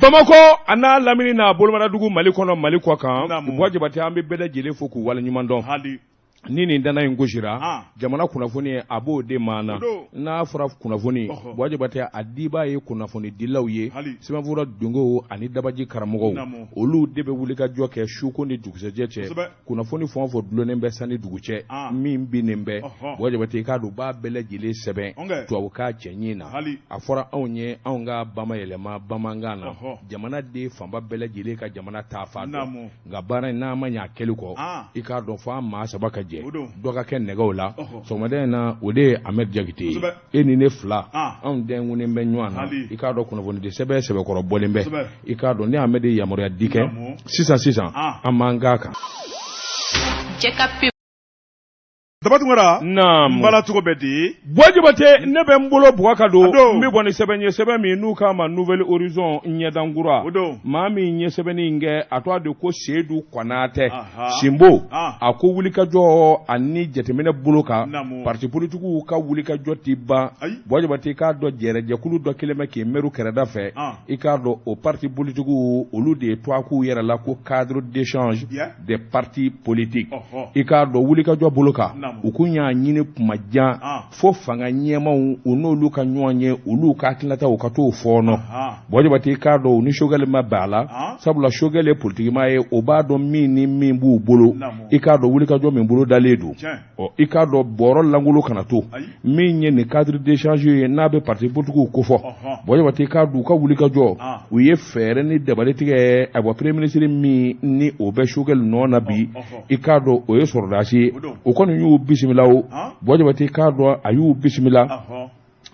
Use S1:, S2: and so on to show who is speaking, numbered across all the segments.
S1: Bamako ana lamini na bolomana dugu Mali kɔnɔ Mali kɔ kan Bɔjabate an bɛ bɛɛ lajɛlen fo k'u waleɲuman dɔn ni nin dana in gosira jamana kunnafoni a b'o de maana n'a fɔra kunnafoni Bɔjabate a diba ye kunnafoni dilaw ye sɛbɛnfura dongo ani dabaji karamɔgɔw olu de bɛ wuli ka jɔ kɛ suko ni dugusɛjɛ cɛ kunnafoni fɛn o fɛn dulonnen bɛ sani dugu cɛ min binnen bɛ Bɔjabate k'a don b'a bɛɛ lajɛlen sɛbɛn tubabukan cɛɲin na a fɔra anw ye anw ka bamayɛlɛma bamanankan na jamana de fanba bɛɛ lajɛlen ka jamana taa fa dɔn nka baara in n'a ma ɲɛ kɛli kɔ i k'a dɔn fɔ an maa saba ka jɛ dɔ ka kɛ nɛgɛw la sɔgɔmada in na o de ye Ahmed Jakite ye e ni ne fila anw denkunnen bɛ ɲɔgɔn na i k'a dɔn kunnafoni de sɛbɛn sɛbɛkɔrɔ bɔlen bɛ i k'a dɔn ne Ahmed ye yamaruya di kɛ sisan an m'an k'a kan
S2: Dabatungara mbala tugo bedi
S1: Bɔjabate ne bɛ n bolo buga ka don n bɛ bɔ ni sɛbɛn ye sɛbɛn min n'u k'a ma Nouvelle Horizon ɲɛdankura maa min ye sɛbɛnni in kɛ a tɔgɔ de ko Seydou Konatɛ Simbo a ko wulikajɔ ani jateminɛ bolo kan parti politiques ka wulikajɔ ti ban Bɔjabate k'a dɔn jɛrɛjɛkulu dɔ kelen bɛ k'i mɛru kɛrɛda fɛ i k'a dɔn o parti politiques olu de ye tɔgɔk'u yɛrɛ la ko cadre d'échange des partis politiques i k'a dɔn wulikajɔ bolo kan u kun y'a ɲini kuma jan fo fanga ɲɛmaw u n'olu ka ɲɔgɔn ye olu ka hakilata u ka t'o fɔɔnɔ Bɔjabate k'a dɔn ni Sogɛli ma bɛn a la sabula Sogɛli ye politikima ye o b'a dɔn min ni min b'u bolo i k'a dɔn wulikajɔ min bolo dalen don i k'a dɔn bɔrɔ langolo kana to min ye nin cadre d'échange ye n'a bɛ parti politiques ko fɔ Bɔjabate k'a dɔn u ka wulikajɔ u ye fɛɛrɛ ni dabali tigɛ a bɔ premier ministre min ni o bɛ Sogɛli nɔ na bi i k'a dɔn o ye sɔrɔdasi ye o kɔni y'u bisimila o Bɔjabate k'a dɔn a y'u bisimila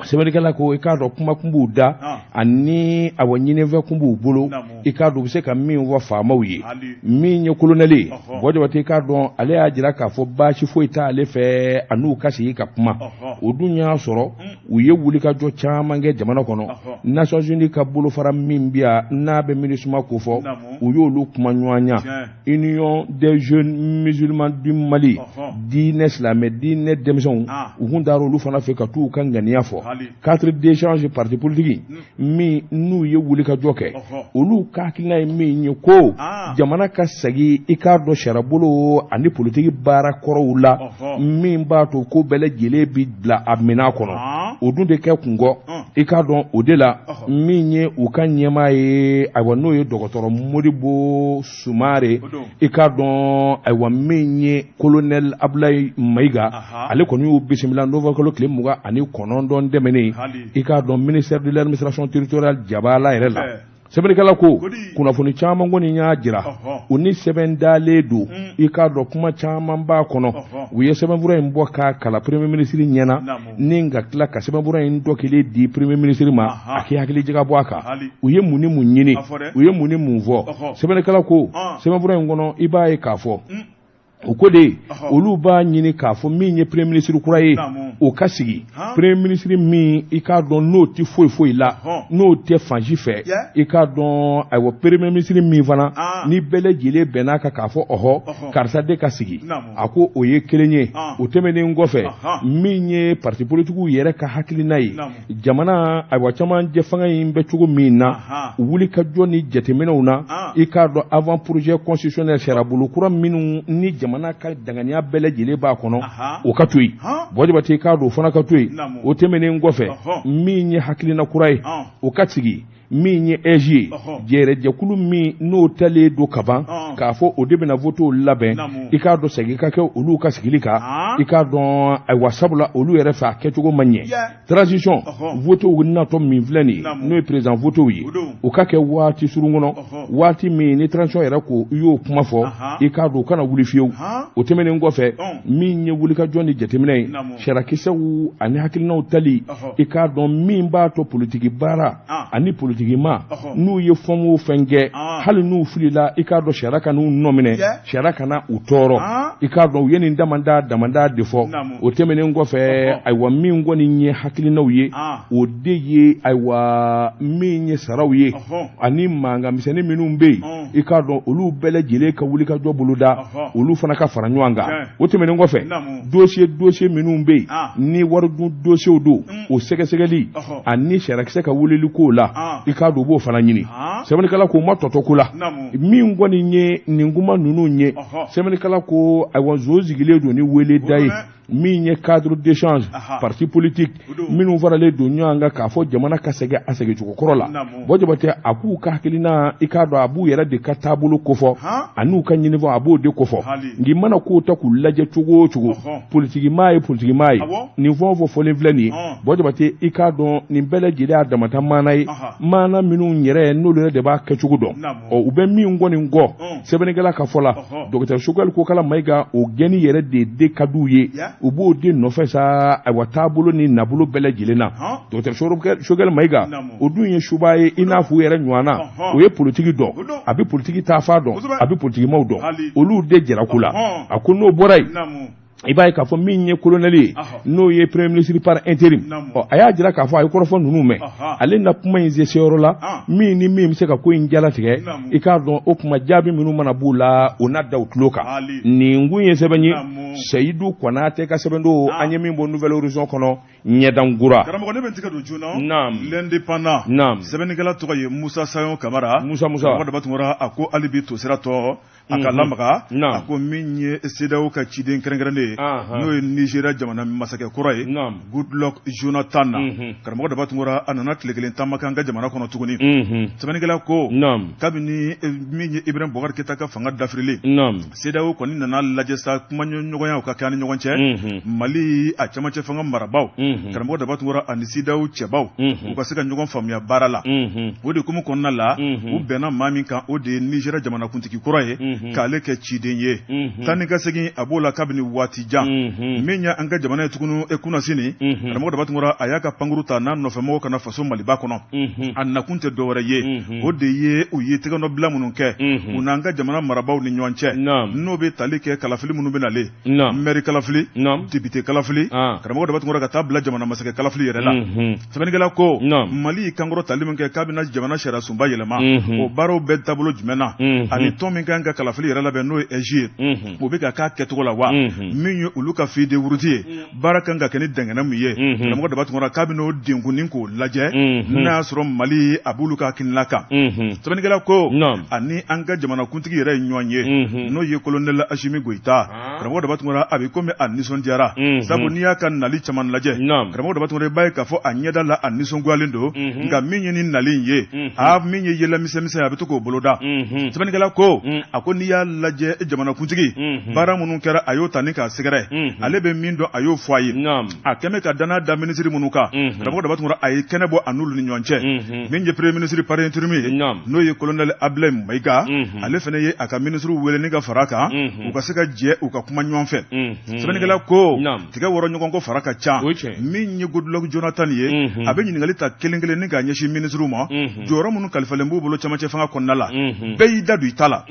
S1: sɛbɛnnikɛla ko i k'a dɔn kuma kun b'u da ani a wa ɲinifɛ kun b'u bolo i k'a dɔn u bɛ se ka min fɔ faamaw ye min ye colonel ye Bɔjabate k'a dɔn ale y'a jira k'a fɔ baasi foyi t'ale fɛ a n'u ka sigi ka kuma o dun y'a sɔrɔ u ye wulikajɔ caman kɛ jamana kɔnɔ Nations Unies ka bolofara min bɛ yan n'a bɛ MINUSMA ko fɔ u y'olu kuma ɲɔgɔnya Union des jeunes musulmans du Mali diinɛ silamɛ diinɛ denmisɛnw u kun taara olu fana fɛ ka t'u ka ŋaniya fɔ cadre d'échange parti politique min n'u ye wulikajɔ kɛ olu ka hakilina ye min ye ko jamana ka segin i k'a dɔn sarabolo ani politique baara kɔrɔw la min b'a to ko bɛɛ lajɛlen bi bila a minɛ kɔnɔ o dun de kɛ kungɔ i k'a dɔn o de la min ye u ka ɲɛmaa ye ayiwa n'o ye dɔgɔtɔrɔ Modibo Sumare i k'a dɔn ayiwa min ye colonel Abdoulaye Mayiga ale kɔni y'u bisimila novembre kalo tile 29 dɛmɛnen i k'a dɔn ministère de l'administration territoriale Jabala yɛrɛ la sɛbɛnnikɛla ko kunnafoni caman kɔni y'a jira u ni sɛbɛn dalen don i k'a dɔn kuma caman b'a kɔnɔ u ye sɛbɛnfura in bɔ k'a kala premier ministre ɲɛna ni ka tila ka sɛbɛnfura in dɔ kelen di premier ministre ma a k'i hakili jigin bɔ a kan u ye mun ni mun ɲini u ye mun ni mun fɔ sɛbɛnnikɛla ko sɛbɛnfura in kɔnɔ i b'a ye k'a fɔ o ko de olu b'a ɲini k'a fɔ min ye premier ministre kura ye o ka sigi premier ministre min i k'a dɔn n'o tɛ foyi foyi la n'o tɛ fansi fɛ i k'a dɔn ayiwa premier ministre min fana ni bɛɛ lajɛlen bɛn'a kan k'a fɔ ɔhɔ karisa de ka sigi a ko o ye kelen ye o tɛmɛnen kɔfɛ min ye parti politiques yɛrɛ ka hakilina ye jamana ayiwa camancɛ fanga in bɛ cogo min na wulikajɔ ni jateminɛw na i k'a dɔn avant projet constitutionnel sarabolo kura minnu ni jamana ka danganiya bɛɛ lajɛlen b'a kɔnɔ o ka to yen Bɔjabate k'a dɔn o fana ka to yen o tɛmɛnen kɔfɛ min ye hakilina kura ye o ka sigi min ye EJ ye jɛrɛjɛkulu min n'o talen don ka ban k'a fɔ o de bɛna votew labɛn i k'a dɔn segin ka kɛ olu ka sigili kan i k'a dɔn ayiwa sabula olu yɛrɛ fɛ a kɛcogo ma ɲɛ transition votew natɔ min filɛ nin ye n'o ye président votew ye o ka kɛ waati surun kɔnɔ waati min ni transition yɛrɛ ko i y'o kuma fɔ i k'a dɔn o kana wuli fiyewu o tɛmɛnen kɔfɛ min ye wulikajɔ ni jateminɛ ye sarakisɛw ani hakilinaw tali i k'a dɔn min b'a to politiki baara ani politiki ma n'u ye fɛn o fɛn kɛ hali n'u filila i k'a dɔn sariya ka n'u nɔ minɛ sariya kana u tɔɔrɔ i k'a dɔn u ye nin damanda de fɔ o tɛmɛnen kɔfɛ ayiwa min kɔni ye hakilinaw ye o de ye ayiwa min ye saraw ye ani mankan misɛnnin minnu bɛ yen i k'a dɔn olu bɛɛ lajɛlen ka wulikajɔ boloda olu fana ka fara ɲɔgɔn kan o tɛmɛnen kɔfɛ dossier minnu bɛ yen ni waridun dossiers don o sɛgɛsɛgɛli ani sariyakisɛ ka weleli ko la i k'a dɔn u b'o fana ɲini sɛbɛnnikɛla ko ma tɔtɔ ko la min kɔni ye nin kuma ninnu ye sɛbɛnnikɛla ko ayiwa nso sigilen don ni wele da ye min ye cadre d'échange parti politique minnu faralen don ɲɔgɔn kan k'a fɔ jamana ka segin a segincogo kɔrɔ la bɔ Jabate a k'u ka hakilina i k'a dɔn a b'u yɛrɛ de ka taabolo kofɔ an'u ka ɲinifɔ a b'o de kofɔ n'i mana k'o ta k'u lajɛ cogo o cogo politikimaa ye politikimaa ye nin fɛn o fɛn fɔlen filɛ nin ye bɔ Jabate i k'a dɔn nin bɛɛ lajɛlen y'a damata maana ye maana minnu yɛrɛ n'olu yɛrɛ de b'a kɛcogo dɔn u bɛ min kɔni kɔ sɛbɛnnikɛla ka fɔ la Dr Choguel Kokala Mayiga o gɛnni yɛrɛ de ka d'u ye u b'o de nɔfɛ sa ayiwa taabolo ni nabolo bɛɛ lajɛlen na Dr Choguel Mayiga o dun ye suba ye i n'a fɔ u yɛrɛ ɲɔgɔnna o ye politiki dɔn a bɛ politiki taafa dɔn a bɛ politikimaw dɔn olu de jɛra ko la a ko n'o bɔra yen i b'a ye k'a fɔ min ye colonel ye n'o ye premier ministre par intérim a y'a jira k'a fɔ a ye kɔrɔfɔ ninnu mɛn ale na kuma in se seyɔrɔ la min ni min bɛ se ka ko in jalatigɛ i k'a dɔn o kuma jaabi minnu mana b'u la o n'a da u tulo kan nin kun ye sɛbɛn ye Seyidu Konate ka sɛbɛn don an ye min bɔ Nouvelle Horizon kɔnɔ ɲɛdangura
S2: karamɔgɔ ne bɛ tigɛ don joona l'indépendant sɛbɛnnikɛla tɔgɔ ye Musa Sayon Kamara Musa karamɔgɔ daba tun a ko hali bi to sira tɔ a ka lamaga a ko min ye CEDEAO ka ciden kɛrɛnkɛrɛnnen n'o ye Nigeria jamana masakɛ kɔrɔ ye Goodluck Jonathan karamɔgɔ daba tun a nana tile kelen taama kan ka jamana kɔnɔ tuguni sɛbɛnnikɛla ko kabini min ye Ibrahim Boubacar Keita ka fanga dafirilen CEDEAO kɔni nana lajɛ sa kuma ɲɔgɔnya ka kɛ ani ɲɔgɔn cɛ Mali a camancɛ fanga marabaw karamɔgɔ daba tun ani CEDEAO cɛbaw u ka se ka ɲɔgɔn faamuya baara la o de kumu kɔnɔna la u bɛnna maa min kan o de ye Nigeria jamana kuntigi kɔrɔ ye k'ale kɛ ciden ye tan ni ka segin a b'o la kabini waati jan min ya an ka jamana ye tugunu kunna sini karamɔgɔ daba tun a y'a ka pankuru ta n'a nɔfɛmɔgɔw kana faso Maliba kɔnɔ a nakun tɛ dɔwɛrɛ ye o de ye u ye tɛgɛnɔbila minnu kɛ u n'an ka jamana marabaw ni ɲɔgɔn cɛ n'o bɛ tali kɛ kalafili minnu bɛ nalen maire kalafili député kalafili karamɔgɔ daba tun ka taa bila jamana masakɛ kalafili yɛrɛ la sɛbɛnnikɛla ko Mali kankɔrɔ tali min kɛ k'a bɛna jamana sariya sunba yɛlɛma o baaraw bɛɛ taabolo jumɛn na ani tɔn min kan ka kalafili yɛrɛ labɛn n'o ye EJ ye o bɛ ka k'a kɛcogo la wa min ye olu ka fide wuruti ye baara kan ka kɛ ni dɛngɛnɛ min ye karamɔgɔ daba tun k'a bɛn'o denkunin k'o lajɛ n'a y'a sɔrɔ Mali a b'olu ka hakilina kan sɛbɛnnikɛla ko ani an ka jamana kuntigi yɛrɛ ye ɲɔgɔn ye n'o ye colonel Assimi Goïta karamɔgɔ daba tun a bɛ komi a nisɔndiyara sabu n'i y'a ka nali caman lajɛ karamɔgɔ daba tun i b'a ye k'a fɔ a ɲɛda la a nisɔngoyalen don nka min ye ni nali in ye min ye yɛlɛ misɛnmisɛn a bɛ to k'o boloda sɛbɛnnikɛla ko a ko n'i y'a lajɛ jamana kuntigi baara minnu kɛra a y'o ta ni k'a sɛgɛrɛ ale bɛ min dɔn a y'o fɔ a ye a kɛmɛ ka danaya da minisiri minnu kan karamɔgɔ daba tun a ye kɛnɛ bɔ a n'olu ni ɲɔgɔn cɛ min ye premier ministre par intérim ye n'o ye colonel Ablaye Mayiga ale fana ye a ka minisiriw wele ni ka fara kan u ka se ka jɛ u ka kuma ɲɔgɔn fɛ sɛbɛnnikɛla ko tigɛ wɔrɔ ɲɔgɔn ko fara ka ca min ye Goodluck Jonathan ye a bɛ ɲininkali ta kelen kelen ni k'a ɲɛsin minisiriw ma jɔyɔrɔ minnu kalifalen b'u bolo camancɛ fanga kɔnɔna la bɛɛ y'i da don i ta la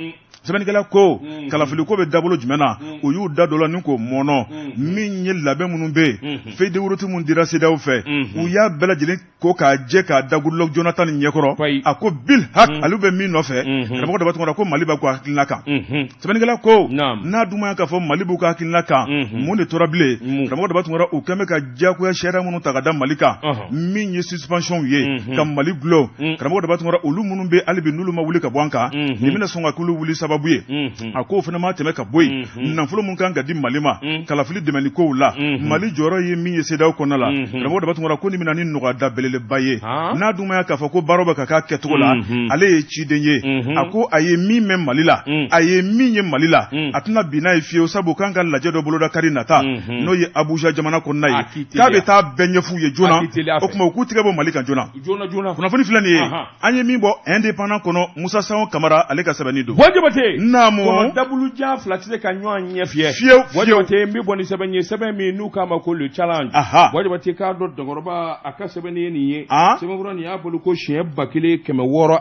S2: sɛbɛnnikɛla ko kalafili ko bɛ dabolo jumɛn na u y'u da dɔ la ni k'o mɔnɔ min ye labɛn minnu bɛ yen feuille de route minnu dira CEDEAO fɛ u y'a bɛɛ lajɛlen ko k'a jɛ k'a da Goodluck Jonathan ɲɛkɔrɔ a ko bil hak ale bɛ min nɔfɛ karamɔgɔ daba tun ko Mali b'a ko hakilina kan sɛbɛnnikɛla ko n'a dun ma k'a fɔ Mali b'u ka hakilina kan mun de tora bilen karamɔgɔ daba tun u kɛn bɛ ka diyagoya sariya minnu ta ka da Mali kan min ye suspension ye ka Mali gulon karamɔgɔ daba tun olu minnu bɛ hali bi n'olu ma wuli ka bɔ an kan nin bɛna sɔn ka k'olu wuli sababu ye a ko fana ma tɛmɛ ka bɔ yen nafolo mun kan ka di Mali ma kalafili dɛmɛni kow la Mali jɔyɔrɔ ye min ye CEDEAO kɔnɔna la karamɔgɔ daba tun ko nin bɛna ni nɔgɔya da belebeleba ye n'a dun ma k'a fɔ ko baaraw bɛ ka k'a kɛcogo la ale ye ciden ye a ko a ye min mɛn Mali la a ye min ye Mali la a tɛna bin n'a ye fiyewu sabu kan ka lajɛ dɔ boloda kari nata n'o ye Abuja jamana kɔnɔna ye k'a bɛ taa bɛɛ ɲɛf'u ye joona o tuma u k'u tigɛ bɔ Mali kan joona kunnafoni filɛ nin ye an ye min bɔ indépendant kɔnɔ Musa Sayon Kamara ale ka sɛbɛnni don
S1: kɔnɔ dabulujan fila tɛ se ka ɲɔgɔn ɲɛ fiyɛ Jabate n bɛ bɔ ni sɛbɛn ye sɛbɛn min n'u k'a ma ko le challenge Jabate k'a dɔn Dɔnkɔrɔba a ka sɛbɛn ye nin ye sɛbɛnfura nin y'a bolo ko siɲɛ 1641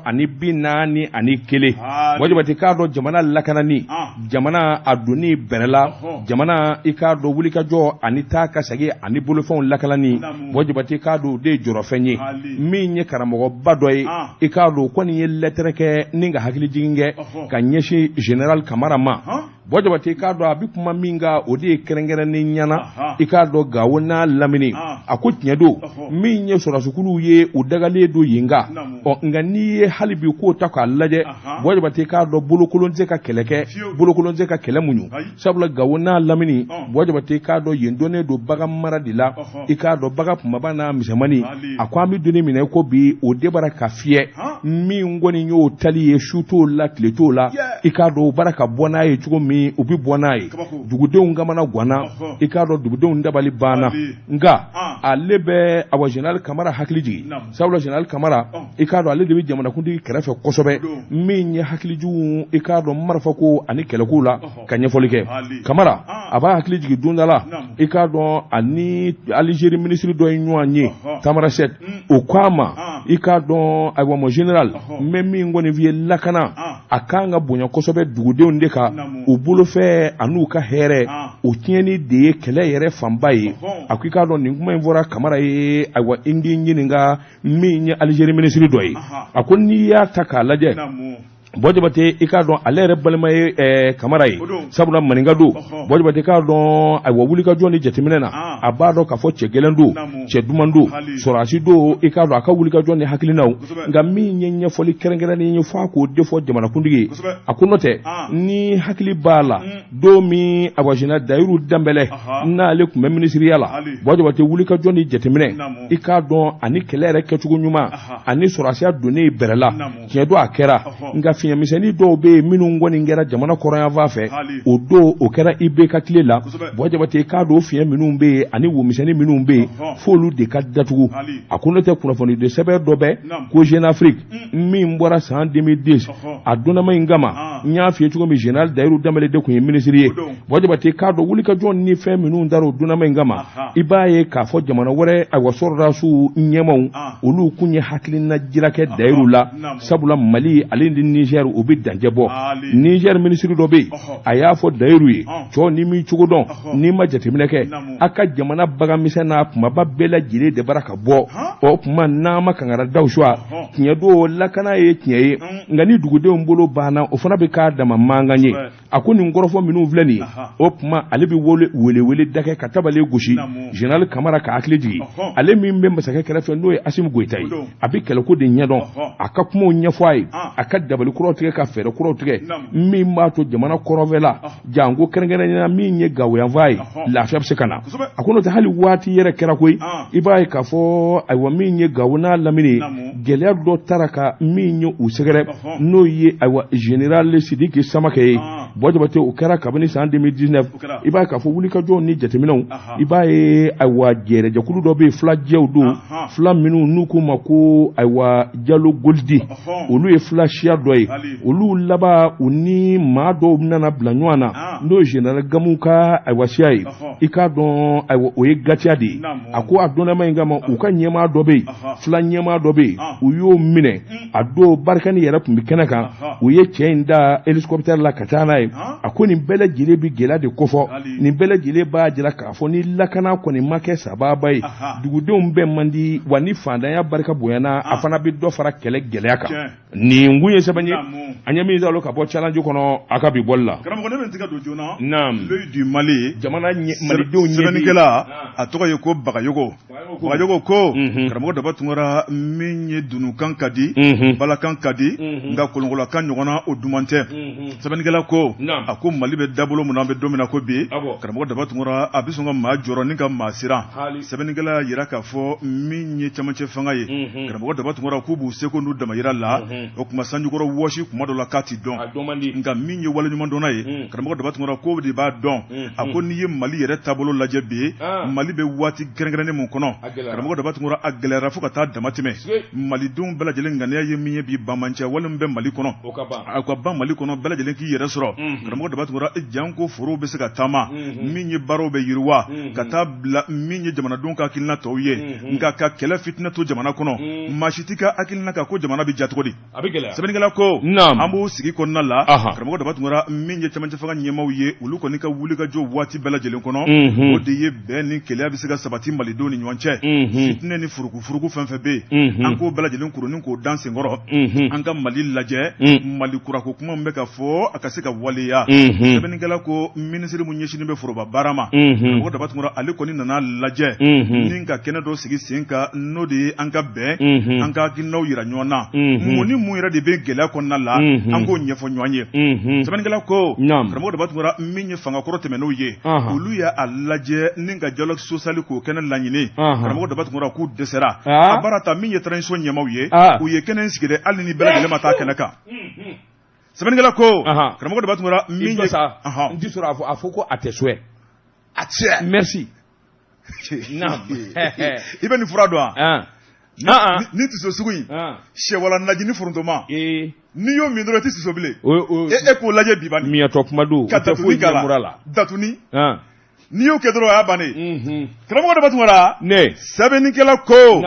S1: Jabate k'a dɔn jamana lakanani jamana a donni bɛrɛla jamana i k'a dɔn wulikajɔ ani taa ka segin ani bolofɛnw lakanani Jabate k'a dɔn o de ye jɔrɔfɛn ye min ye karamɔgɔba dɔ ye i k'a dɔn ko nin ye lettre kɛ ni ka hakili jigin kɛ ka ɲɛsin Général Kamara ma bɔjabate k'a dɔn a bɛ kuma min kan o de ye kɛrɛnkɛrɛnnen ɲɛna i k'a dɔn Gawo n'a lamini a ko tiɲɛ don min ye sɔrɔsukuluw ye u dagalen don yen nka nka n'i ye hali bi k'o ta k'a lajɛ bɔjabate k'a dɔn bolokolon tɛ ka kɛlɛ kɛ bolokolon tɛ ka kɛlɛ muɲu sabula Gawo n'a lamini bɔjabate k'a dɔn yen donnen don bagan mara de la i k'a dɔn bagan kumaba n'a misɛnmani a ko an bɛ donni minɛ ko bi o de bara ka fiyɛ min kɔni y'o tali ye su t'o la tile t'o la i k'a dɔn o bara ka bɔ n'a ye cogo min u bɛ bɔ n'a ye dugudenw kamana ganna i k'a dɔn dugudenw dabali banna nka ale bɛ awa Général Kamara hakili jigin sabula Général Kamara i k'a dɔn ale de bɛ jamanakuntigi kɛrɛfɛ kosɛbɛ min ye hakilijugu i k'a dɔn marifako ani kɛlɛko la ka ɲɛfɔli kɛ Kamara a b'a hakili jigin don dɔ la i k'a dɔn ani Algérie ministre dɔ ye ɲɔgɔn ye Tamarasɛte o k'a ma i k'a dɔn ayiwa mon général n bɛ min kɔni f'i ye lakana a kan ka bonya kosɛbɛ dugudenw de kan u bolofɛ an'u ka hɛrɛ o tiɲɛni de ye kɛlɛ yɛrɛ fanba ye a ko i k'a dɔn nin kuma in fɔra Kamara ye ayiwa n k'i ɲininka min ye Algérie ministre dɔ ye a ko n'i y'a ta k'a lajɛ bɔjabate i k'a dɔn ale yɛrɛ balima ye Kamara ye sabula maninka don bɔjabate k'a dɔn ayiwa wulikajɔ ni jateminɛ na a b'a dɔn k'a fɔ cɛ gɛlɛn don cɛ duman don sɔrɔdasi don i k'a dɔn a ka wulikajɔ ni hakilinaw nka min ye ɲɛfɔli kɛrɛnkɛrɛnnen ye f'a k'o de fɔ jamanakuntigi ye a ko n'o tɛ ni hakili b'a la don min ayiwa Général Dayiru Danbɛlɛ n'ale tun bɛ minisiriya la bɔjabate wulikajɔ ni jateminɛ i k'a dɔn ani kɛlɛ yɛrɛ kɛcogo ɲuman ani sɔrɔdasiya donnen bɛrɛ la tiɲɛ don a kɛra nka fiɲɛmisɛnnin dɔw bɛ yen minnu kɔni kɛra jamana kɔrɔyanfan fɛ o don o kɛra IBK tile la bɔjabate k'a dɔn fiɲɛ minnu bɛ yen ani womisɛnnin minnu bɛ yen f'olu de ka datugu a ko ne tɛ kunnafoni de sɛbɛn dɔ bɛ ko Jeune Afrique min bɔra san 2010 a donnama in kama n y'a f'i ye cogo min Général Dayiru Danbɛlɛ de tun ye minisiri ye bɔjabate k'a dɔn wulikajɔ ni fɛn minnu dara o donnama in kama i b'a ye k'a fɔ jamana wɛrɛ ayiwa sɔrɔdasiw ɲɛmaw olu kun ye hakilina jira kɛ Dayiru la sabula Mali ale ni Niger u bɛ danger bɔ Niger ministre dɔ bɛ yen a y'a fɔ Dayiru ye cɔ ni min cogo dɔn n'i ma jateminɛ kɛ a ka jamana baganmisɛn n'a kumaba bɛɛ lajɛlen de bara ka bɔ o tuma n'an ma kangara daw suwa tiɲɛ don lakana ye tiɲɛ ye nka ni dugudenw bolo banna o fana bɛ k'a dama mankan ye a ko nin kɔrɔfɔ minnu filɛ nin ye o tuma ale bɛ wele da kɛ ka tabale gosi Général Kamara ka hakili jigin ale min bɛ masakɛ kɛrɛfɛ n'o ye Assimi Goïta ye a bɛ kɛlɛko de ɲɛdɔn a ka kumaw ɲɛfɔ a ye a ka dabali kuraw tigɛ ka fɛɛrɛ kuraw tigɛ min b'a to jamana kɔrɔnfɛla janko kɛrɛnkɛrɛnnenya min ye Gawoyanfan ye lafiya bɛ se ka na a ko n'o tɛ hali waati yɛrɛ kɛra koyi i b'a ye k'a fɔ ayiwa min ye Gawo n'a lamini gɛlɛya dɔ taara ka min ye u sɛgɛrɛ n'o ye ayiwa Général Sidiki Samakɛ ye bɔjabate o kɛra kabini san 2019 i b'a ye k'a fɔ wulikajɔ ni jateminɛw i b'a ye ayiwa jɛrɛjɛkulu dɔ bɛ yen filajɛw don fila minnu n'u k'u ma ko ayiwa Jalo Goldi olu ye fila siya dɔ ye olu laban u ni maa dɔw nana bila ɲɔgɔn na n'o ye Général Gamu ka ayiwa siya ye i k'a dɔn ayiwa o ye gatiya de ye a ko a donnama in kama u ka ɲɛmaa dɔ bɛ yen fila ɲɛmaa dɔ bɛ yen u y'o minɛ a don barikani yɛrɛ tun bɛ kɛnɛ kan u ye cɛ in da hélicoptère la ka taa n'a ye a ko nin bɛɛ lajɛlen bɛ gɛlɛya de kofɔ nin bɛɛ lajɛlen b'a jira k'a fɔ ni lakana kɔni ma kɛ sababa ye dugudenw bɛɛ man di wa ni fandanya barika bonyana a fana bɛ dɔ fara kɛlɛ gɛlɛya kan nin kun ye sɛbɛn ye an ɲɛ min zalo ka bɔ challenge kɔnɔ a ka bi bɔli la
S2: karamɔgɔ ne bɛ tigɛ don joona
S1: naam
S2: l'œil du Mali
S1: jamana malidenw ɲɛ
S2: sɛbɛnnikɛla a tɔgɔ ye ko Bagayogo ko karamɔgɔ Daba Tunkara min ye dunukan ka di balakan ka di nka kolonkolakan ɲɔgɔnna o duman tɛ sɛbɛnnikɛla ko a ko Mali bɛ dabolo mun na an bɛ don min na ko bi karamɔgɔ Daba Tunkara a bɛ sɔn ka maa jɔrɔ ni ka maa siran sɛbɛnnikɛla yira k'a fɔ min ye camancɛ fanga ye karamɔgɔ Daba Tunkara k'u b'u seko n'u damayira la o kuma sanjukɔrɔ wɔsi kuma dɔ la k'a ti dɔn nka min ye waleɲumandɔnna ye karamɔgɔ Daba Tunkara ko de b'a dɔn a ko n'i ye Mali yɛrɛ taabolo lajɛ bi Mali bɛ waati kɛrɛnkɛrɛnnen mun kɔnɔ karamɔgɔ Daba Tunkara a gɛlɛyara fo ka taa dama tɛmɛ malidenw bɛɛ lajɛlen ŋaniya ye min ye bi bamancɛ wale min bɛ Mali kɔnɔ a ka ban Mali kɔnɔ bɛɛ lajɛlen k'i yɛrɛ sɔrɔ karamɔgɔ Daba Tunkara janko forow bɛ se ka taama min ye baaraw bɛ yiriwa ka taa bila min ye jamanadenw ka hakilina tɔw ye nka ka kɛlɛ fitinɛ to jamana kɔnɔ maa si t'i ka hakilina kan ko jamana bɛ ja cogo di sɛbɛnnikɛla ko an b'o sigi kɔnɔna la karamɔgɔ Daba Tunkara min ye camancɛ fanga ɲɛmaaw ye olu kɔni ka wulikajɔ waati bɛɛ lajɛlen kɔnɔ o de ye bɛn ni kɛlɛya bɛ se ka sabati malidenw ni ɲɔgɔn cɛ fitinɛ ni furukufuruku fɛn fɛn bɛ yen an k'o bɛɛ lajɛlen kurunin k'o dan senkɔrɔ an ka Mali lajɛ Mali kurako kuma min bɛ ka fɔ a ka se ka waleya sɛbɛnnikɛla ko ministre mun ɲɛsinin bɛ foroba baara ma karamɔgɔ Dabatungura ale kɔni nana lajɛ ni ka kɛnɛ dɔ sigi sen kan n'o de ye an ka bɛn an ka hakilinaw yira ɲɔgɔn na mun ni mun yɛrɛ de bɛ gɛlɛya kɔnɔna la an k'o ɲɛfɔ ɲɔgɔn ye sɛbɛnnikɛla ko karamɔgɔ Dabatungura min ye fangakɔrɔ tɛmɛn'o ye olu y'a lajɛ ni ka dialogue social k'o kɛnɛ laɲini karamɔgɔ Dabatungura k'u dɛsɛra a baara ta min ye transition ɲɛmaw ye u ye kɛnɛ in sigi dɛ hali ni bɛɛ lajɛlen ma taa kɛnɛ kan sɛbɛnnikɛla ko karamɔgɔ Dabatungura min ye
S1: n ti sɔrɔ a fɔ ko a tɛ so
S2: a tɛ
S1: merci
S2: i bɛ nin fura dɔn wa ni tiso sugu in sɛwala najini forontoma n'i y'o min dɔrɔn i tɛ tiso bilen e k'o lajɛ bi bani
S1: miyatɔ kuma don
S2: ka datuni k'a la datuni n'i y'o kɛ dɔrɔn o y'a bannen karamɔgɔ Dabatungura ne sɛbɛnnikɛla ko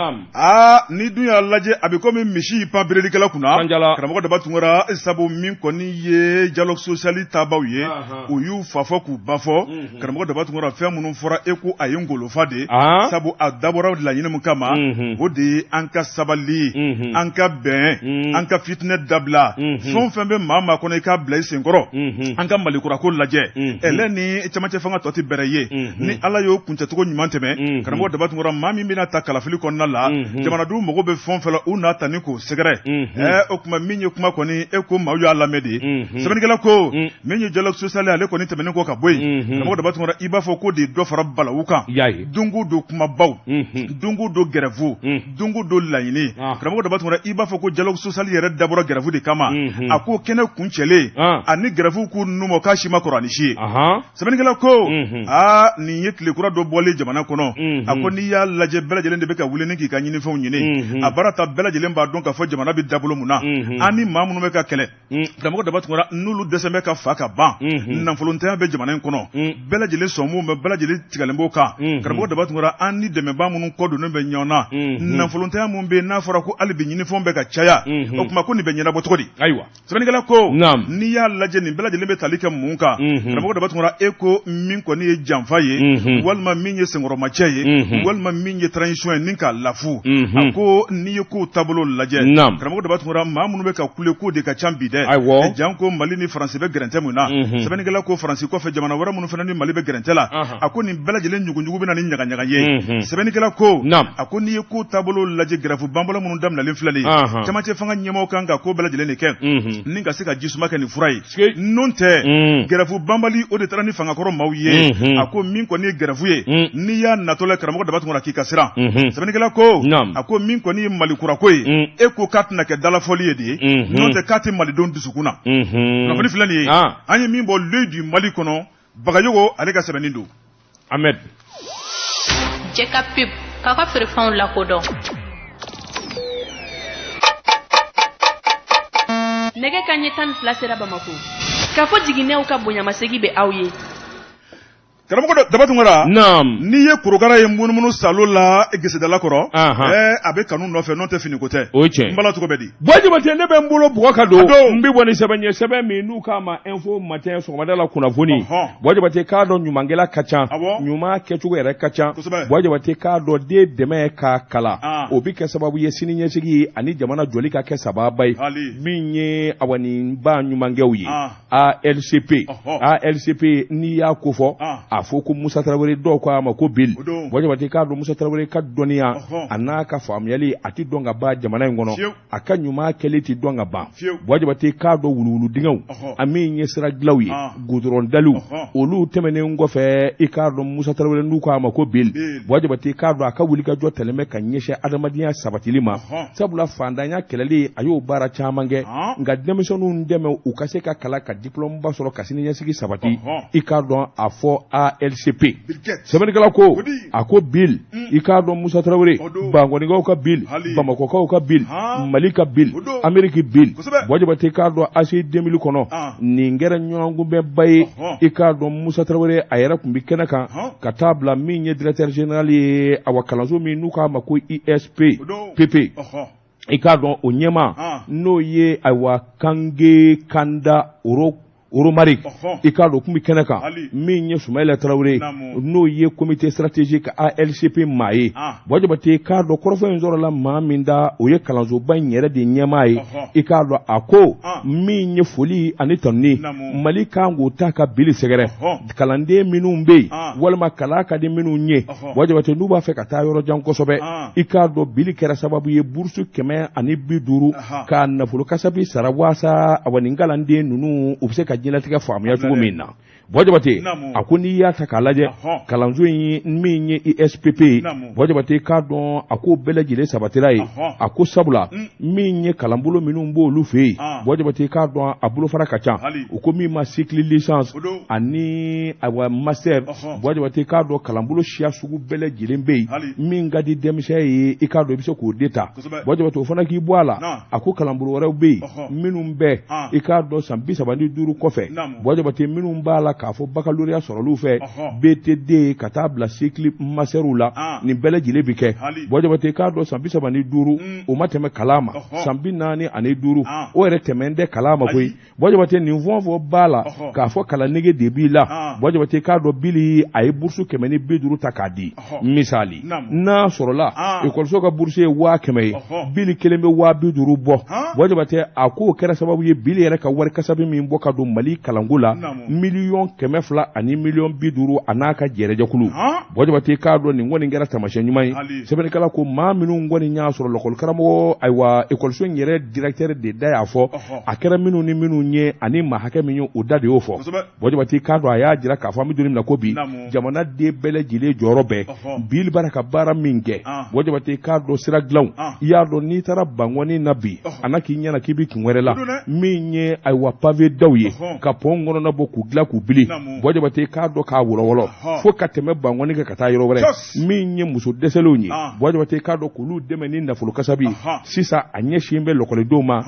S2: ni dun y'a lajɛ a bɛ komi misi pan berelikɛla kunna karamɔgɔ Dabatungura sabu min kɔni ye dialogue social taabaaw ye u y'u fa fɔ k'u ba fɔ karamɔgɔ Dabatungura fɛn minnu fɔra e ko a ye ngolofa de sabu a dabɔra laɲini min kama o de ye an ka sabali an ka bɛn an ka fitinɛ dabila fɛn o fɛn bɛ maa maa kɔnɔ i k'a bila i senkɔrɔ an ka malikurako lajɛ ɛlɛ ni camancɛ fanga tɔ tɛ bɛrɛ ni ala y'o kuncɛcogo ɲuman tɛmɛ karamɔgɔ Dabatungura maa min bɛna ta kalafili kɔnɔna la jamanadenw mago bɛ fɛn fɛn la u n'a ta ni k'o sɛgɛrɛ o tuma min ye kuma kɔni e ko maaw y'a lamɛn de sɛbɛnnikɛla ko min ye dialogue social ale kɔni tɛmɛnen kɔ ka bɔ yen karamɔgɔ Dabatungura i b'a fɔ ko de dɔ fara balawu kan don o don kumabaw don o don gɛrɛfu don o don laɲini karamɔgɔ Dabatungura i b'a fɔ ko dialogue social yɛrɛ dabɔra gɛrɛfu de kama a ko kɛnɛ kuncɛlen ani gɛrɛfu k'u numɔ k'a si ma kɔrɔ ani si ye sɛbɛnnikɛla ko nin ye tile kura dɔ bɔlen jamana kɔnɔ a ko n'i y'a lajɛ bɛɛ lajɛlen de bɛ ka wuli ni k'i ka ɲinifɛnw ɲini a baara ta bɛɛ lajɛlen b'a dɔn k'a fɔ jamana bɛ dabolo mun na an ni maa minnu bɛ ka kɛlɛ karamɔgɔ Dabatungura n'olu dɛsɛ bɛ ka fa ka ban nafolontanya bɛ jamana in kɔnɔ bɛɛ lajɛlen sɔnmu bɛ bɛɛ lajɛlen tigɛlen b'o kan karamɔgɔ Dabatungura an ni dɛmɛbaa minnu kɔdonnen bɛ ɲɔgɔn na nafolontanya mun bɛ n'a fɔra ko hali bi ɲinifɛnw bɛ ka caya o tuma ko nin bɛ ɲɛnabɔ cogo di ayiwa sɛbɛnnikɛla ko n'i y'a lajɛ nin bɛɛ lajɛlen bɛ tali kɛ mun kan karamɔgɔ Dabatungura e ko min kɔni ye janfa ye walima min ye senkɔrɔmacɛ ye walima min ye transition ye ni k'a lafu a ko n'i ye kow taabolo lajɛ karamɔgɔ Dabatungura maa minnu bɛ ka kule k'o de ka ca bi dɛ jan ko Mali ni Faransi bɛ gɛrɛntɛ mun na sɛbɛnnikɛla ko Faransi kɔfɛ jamana wɛrɛ minnu fana ni Mali bɛ gɛrɛntɛ la a ko nin bɛɛ lajɛlen ɲuguɲugu bɛ na ni ɲagaɲaga ye sɛbɛnnikɛla ko a ko n'i ye kow taabolo lajɛ gɛrɛfu banbala minnu daminɛlen filɛ nin ye camancɛ fanga ɲɛmaaw kan ka ko bɛɛ lajɛlen de kɛ ni ka se ka jisuma kɛ nin fura ye n'o tɛ gɛrɛfu banbali o de taara ni fangakɔrɔ maaw ye a ko min kɔni ye gɛrɛfu ye n'i y'a natɔla karamɔgɔ Dabatungura k'i ka siran sɛbɛnnikɛla ko a ko min kɔni ye malikurako ye e ko k'a tɛna kɛ dalafɔli ye de ye n'o tɛ k'a tɛ malidenw dusukun na kunnafoni filɛ nin ye an ye min bɔ l'œil du Mali kɔnɔ Bagayogo ale ka sɛbɛnni don
S1: Ahmed
S3: Jeka Pip k'a ka feerefɛnw lakodɔn nɛgɛ kanɲɛ 12 sera Bamako k'a fɔ jiginɛw ka bonyamasegi bɛ aw ye
S2: karamɔgɔ Dabatungura n'i ye korokara ye munumunu salo la gesedala kɔrɔ a bɛ kanu nɔfɛ n'o tɛ finiko tɛ
S1: o ye tiɲɛ
S2: n bala cogo bɛ di
S1: Jabate ne bɛ n bolo bɔgɔ ka don n bɛ bɔ ni sɛbɛn ye sɛbɛn min n'u k'a ma info matin sɔgɔmada la kunnafoni Jabate k'a dɔn ɲumankɛla ka ca ɲuman kɛcogo yɛrɛ ka ca Jabate k'a dɔn den dɛmɛ k'a kala o bɛ kɛ sababu ye sini ɲɛsigi ye ani jamana jɔli ka kɛ sababa ye min ye awani ba ɲumankɛw ye ALCP n'i y'a ko fɔ a fɔ ko Musa Tarawele dɔw ko a ma ko Bill Jabate k'a dɔn Musa Tarawele ka dɔnniya a n'a ka faamuyali a tɛ dɔn ka ban jamana in kɔnɔ a ka ɲuman kɛli tɛ dɔn ka ban Jabate k'a dɔn wuluwuludingɛw a min ye sira dilaw ye goudron daliw olu tɛmɛnen kɔfɛ i k'a dɔn Musa Tarawele n'u ko a ma ko Bill Jabate k'a dɔn a ka wulikajɔ tɛlen bɛ ka ɲɛsin adamadenya sabatili ma sabula fandanya kɛlɛli a y'o baara caman kɛ nka denmisɛnninw dɛmɛ u ka se ka kalan ka diplôme ba sɔrɔ ka sini ɲɛsigi sabati i k'a dɔn a fɔ ALCP sɛbɛnnikɛla ko a ko Bill i k'a dɔn Musa Tarawele Bangɔnikaw ka Bill Bamakɔkaw ka Bill Mali ka Bill Amérique Bill Jabate k'a dɔn AC 2000 kɔnɔ nin kɛra ɲɔgɔnkunbɛnba ye i k'a dɔn Musa Tarawele a yɛrɛ tun bɛ kɛnɛ kan ka taa bila min ye directeur général ye awa kalanso min n'u k'a ma ko ISP PP i k'a dɔn o ɲɛma n'o ye awa Kange Kanda Oro Oromari i k'a dɔn kun bɛ kɛnɛ kan min ye Soumaïla Traoré n'o ye comité stratégique ALCP maa ye bon Jabate k'a dɔn kɔrɔfɔ in sɔrɔla maa min da o ye kalansoba in yɛrɛ de ɲɛmaa ye i k'a dɔn a ko min ye foli ani tanuni Mali kan k'o ta ka bili sɛgɛrɛ kalanden minnu bɛ yen walima kalan ka di minnu ye bon Jabate n'u b'a fɛ ka taa yɔrɔ jan kosɛbɛ i k'a dɔn bili kɛra sababu ye burusu 150 ka nafolo kasabi sara waasa a nin kalanden ninnu u bɛ se ka diɲɛlatigɛ faamuya cogo min na bon Jabate a ko n'i y'a ta k'a lajɛ kalanso in min ye ISPP bon Jabate k'a dɔn a ko bɛɛ lajɛlen sabatira ye a ko sabula min ye kalanbolo minnu b'olu fɛ yen bon Jabate k'a dɔn a bolofara ka ca u ko min ma cycle licence ani master bon Jabate k'a dɔn kalanbolo siya sugu bɛɛ lajɛlen bɛ yen min ka di denmisɛn ye i k'a dɔn i bɛ se k'o de ta bon Jabate o fana k'i bɔ a la a ko kalanbolo wɛrɛw bɛ yen minnu bɛɛ i k'a dɔn san 35 kɔfɛ bon Jabate minnu b'a la k'a fɔ baccalauréat sɔrɔlu fɛ BTD ka taa bila cycle masterw la nin bɛɛ lajɛlen bi kɛ bon Jabate k'a dɔn san 35 o ma tɛmɛ kalan ma san 45 o yɛrɛ tɛmɛn tɛ kalan ma koyi bon Jabate nin fɔn b'a la k'a fɔ kalan nege de b'i la bon Jabate k'a dɔn bili a ye bourse 150 ta k'a di misali n'a sɔrɔla école ka bourse ye 100 ye bili kelen bɛ 250 bɔ bon Jabate a ko kɛra sababu ye bili yɛrɛ ka wari kasabi min bɔ ka don Mali kalanko la miliyɔn 200 ani miliyɔn 50 a n'a ka jɛrɛjɛkulu bon Jabate k'a dɔn nin kɔni kɛra tamasiyɛn ɲuman ye sɛbɛnnikɛla ko maa minnu kɔni y'a sɔrɔ lakɔli karamɔgɔ ayiwa école in yɛrɛ directeur de da y'a fɔ a kɛra minnu ni minnu ye ani maa hakɛ min ye o da de y'o fɔ bon Jabate k'a dɔn a y'a jira k'a fɔ an bɛ don min na ko bi jamana den bɛɛ lajɛlen jɔyɔrɔ bɛɛ Bill bara ka baara min kɛ bon Jabate k'a dɔn sira dilanw i y'a dɔn n'i taara Bangɔni na bi a na k'i ɲɛna k'i bɛ kun wɛrɛ la min ye ayiwa pavé daw ye ka pont kɔnɔna bɔ k'u dilan k'u bili bon Jabate k'a dɔn k'a wɔlɔwɔlɔ fo ka tɛmɛ Bangɔni kan ka taa yɔrɔ wɛrɛ min ye muso dɛsɛlenw ye bon Jabate k'a dɔn k'olu dɛmɛ ni nafolo kasabi sisan a ɲɛsin bɛ lɔkɔlidenw ma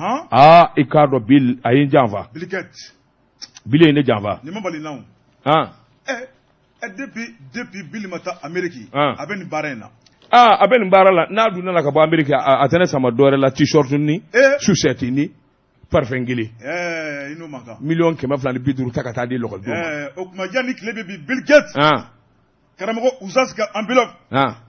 S1: i k'a dɔn Bill a ye n janfa Bill ye ne janfa
S2: depuis Bill ma taa Amérique a bɛ nin baara in na
S1: a bɛ nin baara la n'a dun nana ka bɔ Amérique a tɛ ne sama dɔwɛrɛ la t-shirt ni sucette ni parfum kelen miliyɔn 250 ta ka taa di lɔkɔlidenw ma
S2: o kuma yani tile bɛ bi Bill Gates karamɔgɔ usas ka enveloppe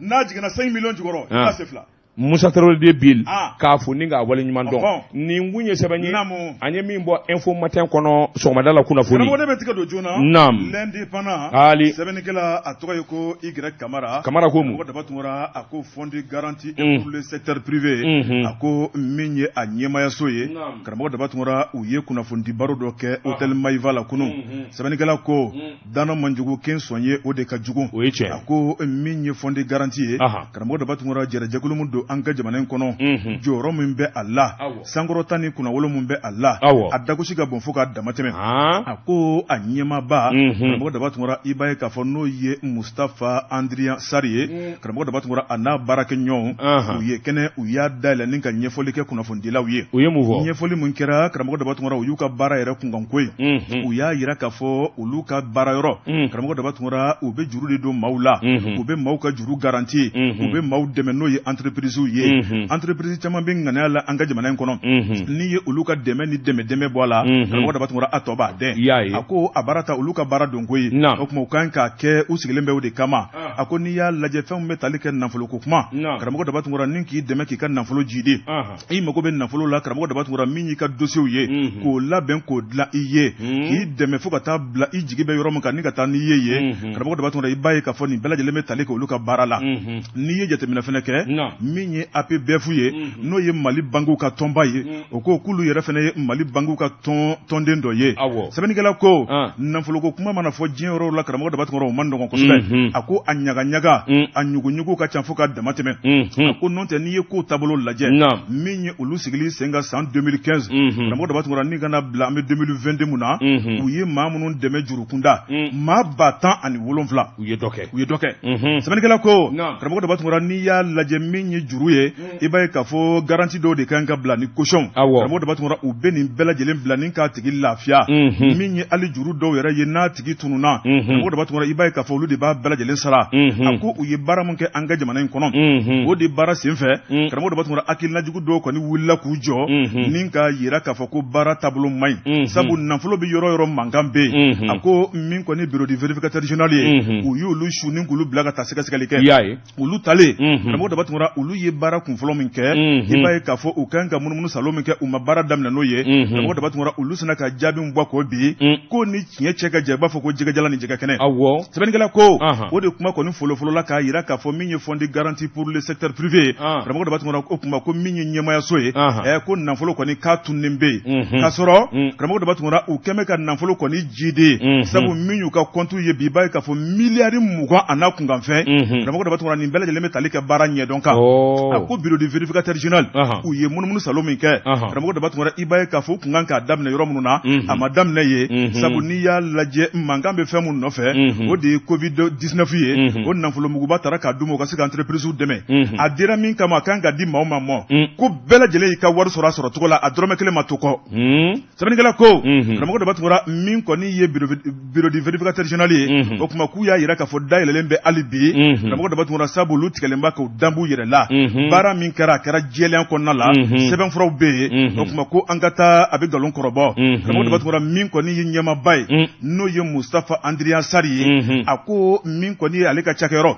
S2: n'a jiginna 5 millions jukɔrɔ i b'a se fila
S1: Musa Traoré de Bill k'a fo ni k'a wale ɲuman dɔn nin kun ye sɛbɛn ye an ye min bɔ info matin kɔnɔ sɔgɔmada la kunnafoni
S2: karamɔgɔ de bɛ tigɛ don joona l'indépendant sɛbɛnnikɛla a tɔgɔ ye ko Y Kamara
S1: ko mun
S2: karamɔgɔ daba tungara a ko fond de garantie pour le secteur privé a ko min ye a ɲɛmayaso ye karamɔgɔ daba tungara u ye kunnafoni baro dɔ kɛ hôtel Maïva la kunun sɛbɛnnikɛla ko Dana Manjugu ken sɔn ye o de ka jugu a ko min ye fond de garantie ye karamɔgɔ daba tungara jɛrɛjɛkulu min don an ka jamana in kɔnɔ jɔyɔrɔ min bɛ a la sankɔrɔta ni kunnawolo min bɛ a la a dagosi ka bon fo k'a dama tɛmɛ a ko a ɲɛmaaba karamɔgɔ daba tungara i b'a ye k'a fɔ n'o ye Mustafa Andrian Sari ye karamɔgɔ daba tungara a n'a baarakɛɲɔgɔnw u ye kɛnɛ u y'a dayɛlɛ ni ka ɲɛfɔli kɛ kunnafonidilaw ye ɲɛfɔli min kɛra karamɔgɔ daba tungara u y'u ka baara yɛrɛ kunkanko ye u y'a yira k'a fɔ olu ka baarayɔrɔ karamɔgɔ daba tungara u bɛ juru de don maaw la u bɛ maaw ka juru garantie u bɛ maaw dɛmɛ n'o ye entreprise ye entreprise caman bɛ ŋaniya la an ka jamana in kɔnɔ n'i ye olu ka dɛmɛ ni dɛmɛ bɔ a la karamɔgɔ daba tungara a tɔ b'a dɛn a ko a baara ta olu ka baara don ko ye o tuma u kan k'a kɛ u sigilen bɛ o de kama a ko n'i y'a lajɛ fɛnw bɛ tali kɛ nafolo ko kuma karamɔgɔ daba tungara ni k'i dɛmɛ k'i ka nafolo jidi i mago bɛ nafolo la karamɔgɔ daba tungara min y'i ka dossiers ye k'o labɛn k'o dilan i ye k'i dɛmɛ fo ka taa bila i jigi bɛ yɔrɔ min kan ni ka taa n'i ye karamɔgɔ daba tungara i b'a ye k'a fɔ nin bɛɛ lajɛlen bɛ tali kɛ olu ka baara la n'i ye jateminɛ fɛnɛ kɛ min ye APBF ye n'o ye Mali banques ka tɔnba ye o ko k'ulu yɛrɛ fɛnɛ ye Mali banques ka tɔnden dɔ ye sɛbɛnnikɛla ko nafoloko kuma mana fɔ diɲɛ yɔrɔw la karamɔgɔ daba tungara o man nɔgɔn kosɛbɛ a ko a ɲagaɲaga a ɲuguɲugu ka ca fo ka dama tɛmɛ a ko n'o tɛ n'i ye ko taabolo lajɛ min ye olu sigili sen ka san 2015 karamɔgɔ daba tungara ni kana bila an bɛ 2022 mun na u ye maa minnu dɛmɛ jurukunda maa 107 u ye dɔ kɛ sɛbɛnnikɛla ko karamɔgɔ daba tungara n'i y'a lajɛ min ye juru ye i b'a ye k'a fɔ garanti dɔw de kan ka bila ni caution karamɔgɔ daba tun u bɛ nin bɛɛ lajɛlen bila ni k'a tigi lafiya min ye hali juru dɔw yɛrɛ ye n'a tigi tununna karamɔgɔ daba tun i b'a ye k'a fɔ olu de b'a bɛɛ lajɛlen sara a ko u ye baara min kɛ an ka jamana in kɔnɔ o de baara senfɛ karamɔgɔ daba tun hakilinajugu dɔw kɔni wulila k'u jɔ ni ka yira k'a fɔ ko baara taabolo man ɲi sabu nafolo bɛ yɔrɔ yɔrɔ mankan bɛ yen a ko min kɔni bureau de vérificateur général ye u y'olu su ni k'olu bila ka taa sɛgɛsɛgɛli kɛ olu talen karamɔgɔ daba tun olu ye baara kunfɔlɔ min kɛ i b'a ye k'a fɔ u kan ka munumunu salon min kɛ u ma baara daminɛ n'o ye karamɔgɔ daba tun olu sina ka jaabi bɔ k'o bi ko ni tiɲɛ cɛ ka jan i b'a fɔ ko jɛgɛjalan ni jɛgɛkɛnɛ sɛbɛnnikɛla ko o de kuma kɔni fɔlɔfɔlɔ la k'a yira k'a fɔ min ye fond de garantie pour le secteur privé karamɔgɔ daba tun o kuma ko min ye ɲɛmayaso ye ko nafolo kɔni k'a tunnen bɛ yen k'a sɔrɔ karamɔgɔ daba tun u kɛn bɛ ka nafolo kɔni jiden sabu min y'u ka compte ye bi i b'a ye k'a fɔ miliyari 20 a n'a kunkanfɛn karamɔgɔ daba tun nin bɛɛ lajɛlen bɛ tali kɛ baara ɲɛdɔn kan a ko bureau de vérificateur général u ye munumunu salon min kɛ karamɔgɔ daba tun i b'a ye k'a fɔ u kun kan k'a daminɛ yɔrɔ minnu na a ma daminɛ ye sabu n'i y'a lajɛ mankan bɛ fɛn minnu nɔfɛ o de ye covid 19 ye o nafolomuguba taara k'a d'u ma u ka se ka entreprise dɛmɛ a dira min kama a kan ka di maa o maa mɔ ko bɛɛ lajɛlen y'i ka wari sɔrɔ a sɔrɔ cogo la a dɔrɔmɛ kelen ma to kɔ sɛbɛnnikɛla ko karamɔgɔ daba tun min kɔni ye bureau de vérificateur général ye o kuma k'u y'a yira k'a fɔ dayɛlɛlen bɛ hali bi karamɔgɔ daba tun sabu olu tigɛlen b'a k'u danbu yɛrɛ la baara min kɛra a kɛra jɛlenya kɔnɔna la sɛbɛnfuraw bɛ yen o kuma ko an ka taa a bɛ nkalon kɔrɔbɔ karamɔgɔ daba tun min kɔni ye ɲɛmaaba ye n'o ye Mustafa Andrian Sari ye a ko min kɔni ye ale ka cakɛyɔrɔ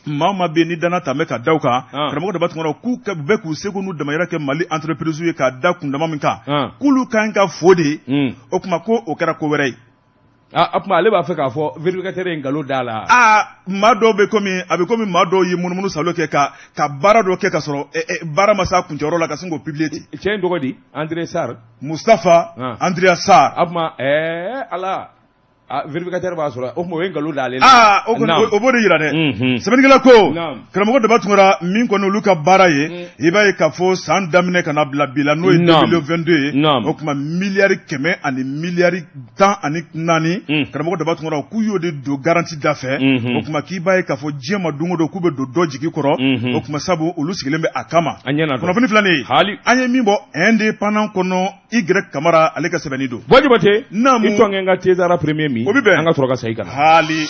S2: maa o maa bɛ yen ni dana ta bɛ ka da u kan karamɔgɔ daba tun k'u bɛ k'u seko n'u damayira kɛ Mali entreprise ye k'a da kundama min kan k'olu kan ka fo de o kuma ko o kɛra ko wɛrɛ ye
S1: a kuma ale b'a fɛ k'a fɔ vérificateur ye nkalon da la
S2: maa dɔw bɛ a bɛ komi maa dɔw ye munumunu salon kɛ ka baara dɔ kɛ ka sɔrɔ baara ma s'a kuncɛyɔrɔ la ka sin k'o publier ten
S1: cɛ in tɔgɔ di André Sarr
S2: Mustafa Andrea Sarr
S1: a kuma ala vérificateur b'a sɔrɔ o kuma o ye nkalon da ale
S2: la o b'o de yira dɛ sɛbɛnnikɛla ko karamɔgɔ daba tun min kɔni olu ka baara ye i b'a ye k'a fɔ san daminɛ ka na bila bi la n'o ye 2022 ye o kuma miliyari 100 ani miliyari 14 karamɔgɔ daba tun k'u y'o de don garanti da fɛ o kuma k'i b'a ye k'a fɔ diɲɛ ma don o don k'u bɛ don dɔ jigi kɔrɔ o kuma sabu olu sigilen bɛ a kama kunnafoni filanin an ye min bɔ indépendant kɔnɔ Y Kamara ale ka sɛbɛnni don
S1: Bojibate i tɔnkɛ n ka César premier min an ka sɔrɔ ka segin ka na
S2: hali